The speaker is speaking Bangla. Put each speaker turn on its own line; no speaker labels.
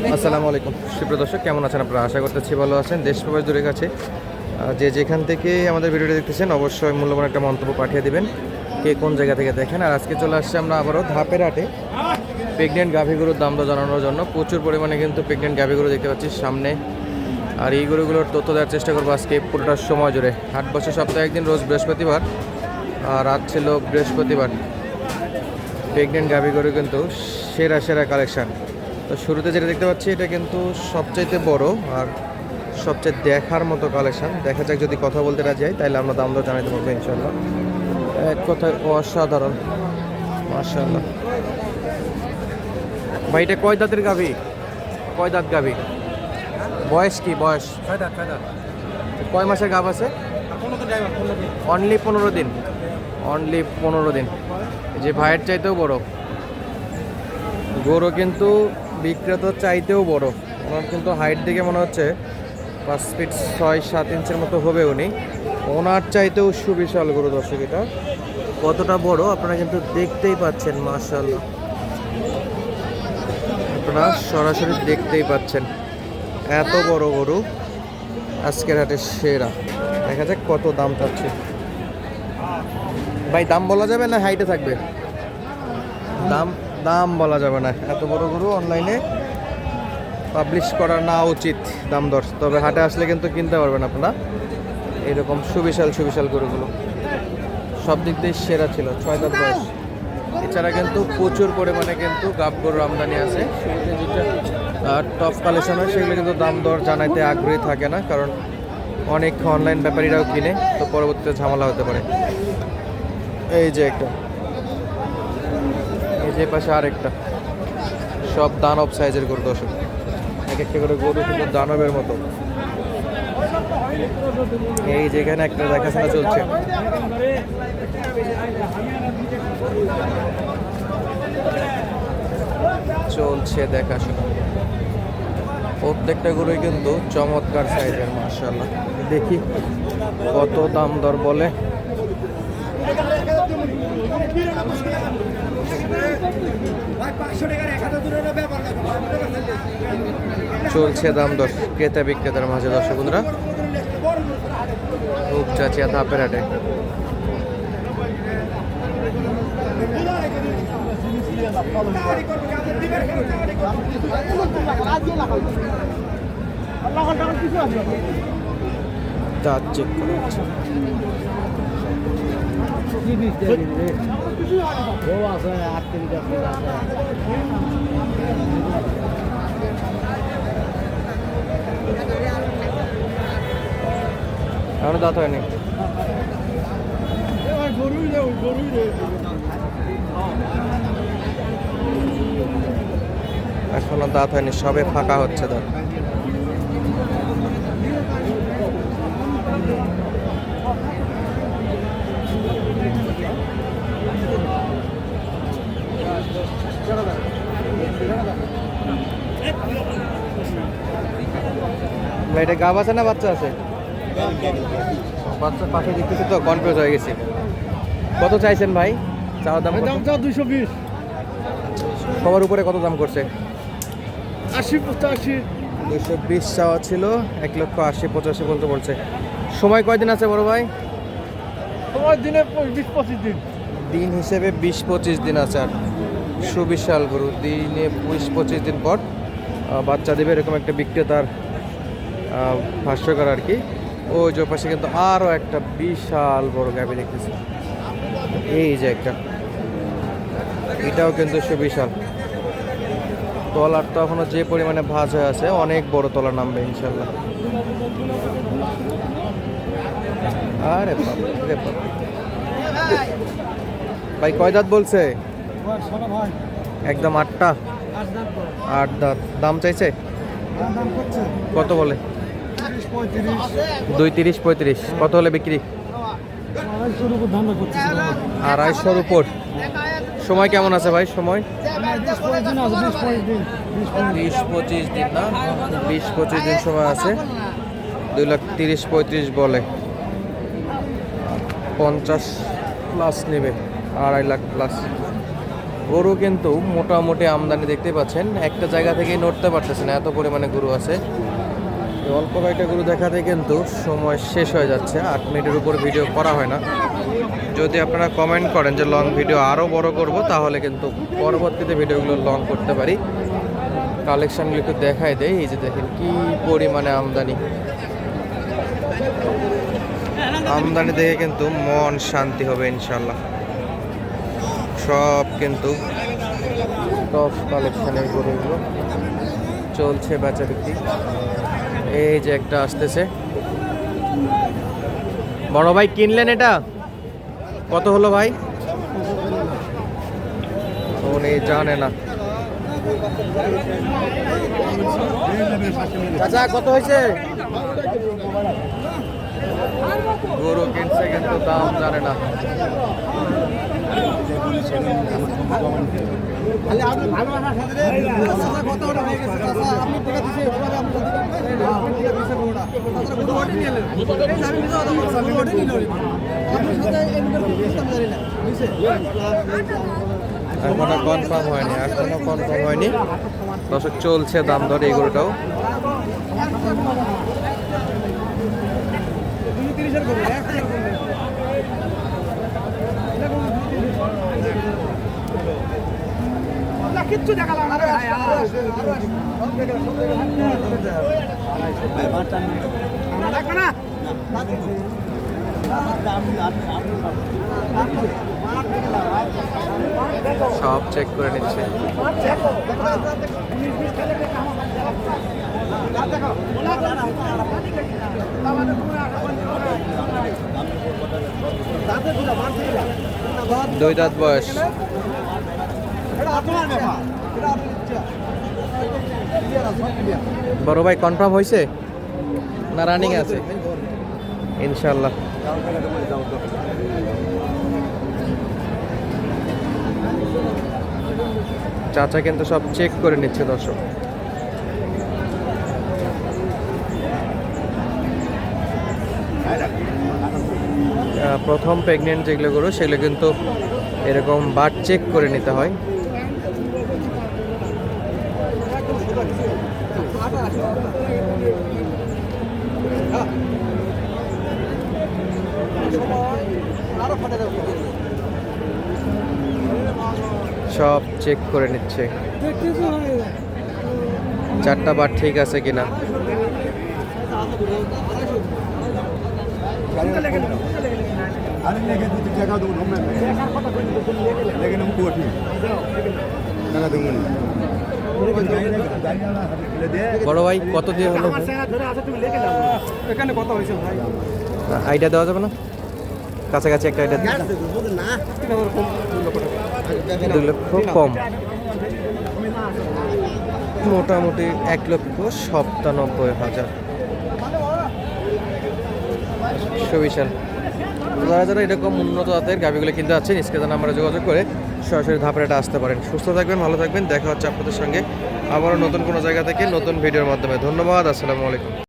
আসসালামু আলাইকুম সুপ্রিয় দর্শক, কেমন আছেন আপনারা? আশা করতেছি ভালো আছেন। দেশ প্রবাস দূরের কাছে যে যেখান থেকে আমাদের ভিডিওটি দেখতেছেন অবশ্যই মূল্যবান একটা মন্তব্য পাঠিয়ে দিবেন কে কোন জায়গা থেকে দেখেন। আর আজকে চলে আসছে আমরা আবারও ধাপের হাটে প্রেগনেন্ট গাভী গরুর দাম দর জানানোর জন্য। প্রচুর পরিমাণে কিন্তু প্রেগনেন্ট গাভী গরু দেখতে পাচ্ছি সামনে। আর এই গরুগুলোর তথ্য দেওয়ার চেষ্টা করবো আজকে পুরোটার সময় জুড়ে। হাট বছর সপ্তাহে একদিন, রোজ বৃহস্পতিবার, আর আজ ছিল বৃহস্পতিবার। প্রেগনেন্ট গাভী গরু কিন্তু সেরা সেরা কালেকশান। তো শুরুতে যেটা দেখতে পাচ্ছি এটা কিন্তু সবচাইতে বড় আর সবচেয়ে দেখার মতো কালেকশান। দেখা যাক, যদি কথা বলতে রাজি হয় তাহলে আমরা দাম দর জানাতে পারবো ইনশাল্লাহ। এক কথায় অসাধারণ, মাশাআল্লাহ। ভাই এটা কয় দাঁতের গাভী? কয় দাঁত গাভী? বয়স কি? বয়স কয় মাসের গাভ আছে? অনলি 15 দিন। অনলি 15 দিন। যে ভাইয়ের চাইতেও বড় গরু, কিন্তু বিক্রেতার চাইতেও বড়। ওনার কিন্তু হাইট দেখে মনে হচ্ছে 5 ফিট 6-7 ইঞ্চের মতো হবে উনি। ওনার চাইতেও সুবিশাল গরু। দর্শক, এটা কতটা বড় আপনারা কিন্তু দেখতেই পাচ্ছেন। মাশাআল্লাহ, আপনারা সরাসরি দেখতেই পাচ্ছেন এত বড় গরু। আজকের হাটে সেরা। দেখা যাক কত দাম চাচ্ছে। ভাই দাম বলা যাবে না হাইটে থাকবে? দাম বলা যাবে না। এত বড় গরু অনলাইনে পাবলিশ করা না উচিত দাম দর। তবে হাটে আসলে কিন্তু কিনতে পারবেন আপনারা এরকম সুবিশাল গরুগুলো। সব দিক দিয়ে সেরা ছিল। 6 দাঁত বয়স। এছাড়া কিন্তু প্রচুর পরিমাণে কিন্তু গাব গরুর আমদানি আছে। শুরুতে যেটা টপ কালেকশন হয় সেগুলো কিন্তু দাম দর জানাইতে আগ্রহী থাকে না, কারণ অনেক অনলাইন ব্যাপারীরাও কিনে, তো পরবর্তীতে ঝামেলা হতে পারে। এই যে একটা, এই যে পাশে আরেকটা, সব দানব সাইজের গরু। দর্শক, এক একটা করে গরু কিন্তু দানবের মতো। এই যেখানে একটা দেখাশোনা চলছে। দেখাশোনা। প্রত্যেকটা গরুই কিন্তু চমৎকার সাইজের। মাশাআল্লাহ, দেখি কত দাম দর বলে। চলছে দাম দর ক্রেতা বিক্রেতার মাঝে। দর্শক বন্ধুরা, রূপচাচিয়া ধাপের হাটে। দাঁত চেক করা হচ্ছে। এখনো দাঁত হয়নি। এখনো দাঁত হয়নি, সবে ফাঁকা হচ্ছে দাঁত। এটা গাব আছে না বাচ্চা আছে? বাচ্চা পাশে দেখতেছি তো, কনফিউজ হয়ে গেছি। কত চাইছেন ভাই? চাওয়ার দাম?
220।
সবার উপরে কত দাম করছে?
80-85।
220 চাওয়া ছিল, 1,80,85 পর্যন্ত বলছে। সময় কয়দিন আছে বড় ভাই?
তোমার দিনে 20-25 দিন।
দিন হিসেবে 20-25 দিন আছে। আর সুবিশাল গরু, দিনে 20-25 দিন পর বাচ্চা দেবে, এরকম একটা বিক্রেতার ভাষ্যকর আর কি। ওই যে পাশে কিন্তু আরও একটা বিশাল বড় গাভী দেখতেছি। এই যে একটা, এটাও কিন্তু সুবিশাল। তলার তো এখনো যে পরিমাণে ভাঁজ হয়ে আছে, অনেক বড় তলা নামবে ইনশাল্লাহ। আরে বাপ, ভাই কয় দাঁত বলছে? একদম 8টা। 8 দাঁত। দাম চাইছে কত বলে? 230-35। কত হলে বিক্রি? 250-র উপর। সময় কেমন আছে ভাই? সময় 20-25 দিন না? 20-25 দিন সময় আছে। 2,30,35 বলে। 50 প্লাস নেবে, 2.5 লাখ প্লাস। গরু কিন্তু মোটামুটি আমদানি দেখতে পাচ্ছেন, একটা জায়গা থেকেই নড়তে পারতেছে না, এত পরিমাণে গরু আছে। এই অল্প কয়েকটা গরু দেখাতে কিন্তু সময় শেষ হয়ে যাচ্ছে, 8 মিনিটের উপর ভিডিও করা হয় না। যদি আপনারা কমেন্ট করেন যে লং ভিডিও আরও বড় করব, তাহলে কিন্তু পরবর্তীতে ভিডিওগুলো লং করতে পারি। কালেকশনগুলো একটু দেখাই দেয়, এই যে দেখেন কি পরিমাণে আমদানি। আমদানি দেখে কিন্তু মন শান্তি হবে ইনশাল্লাহ। সব কিন্তু টপ কালেকশনের গরুগুলো চলছে বেচা বিক্রি। এই যে একটা আসতেছে, বড় ভাই কিনলেন এটা কত হলো ভাই? উনি জানে না। চাচা কত হয়েছে? গরু কিনছে কিন্তু দাম জানে না। এখনো কনফার্ম হয়নি, দর্শক চলছে দাম দর এই গরুটাও।
কিচ্ছু দেখা লাগবে না।
সব চেক করে নিচ্ছে। দুই দাঁত বয়স। বড় ভাই কনফার্ম হয়েছে না রানিং আছে? ইনশাল্লাহ। চাচা কিন্তু সব চেক করে নিচ্ছে দর্শক। প্রথম প্রেগনেন্ট যেগুলো গরু সেগুলো কিন্তু এরকম বাট চেক করে নিতে হয়। সব চেক করে নিচ্ছে, চারটা বার ঠিক আছে কিনা। বড় ভাই কত দিয়ে হলো?
এখানে কত হয়েছে ভাই?
আইডিয়া দেওয়া যাবে না? কাছাকাছি একটা আইডিয়া 2 লক্ষ কম, মোটামুটি 1,97,000। সুবিশাল। যারা এরকম উন্নত জাতের গাভিগুলো কিনতে যাচ্ছেন, স্ক্রিনে নাম্বারে যোগাযোগ করে সরাসরি ধাপড়াটা আসতে পারেন। সুস্থ থাকবেন, ভালো থাকবেন, দেখা হচ্ছে আপনাদের সঙ্গে আবারও নতুন কোনো জায়গা থেকে নতুন ভিডিওর মাধ্যমে। ধন্যবাদ, আসসালামু আলাইকুম।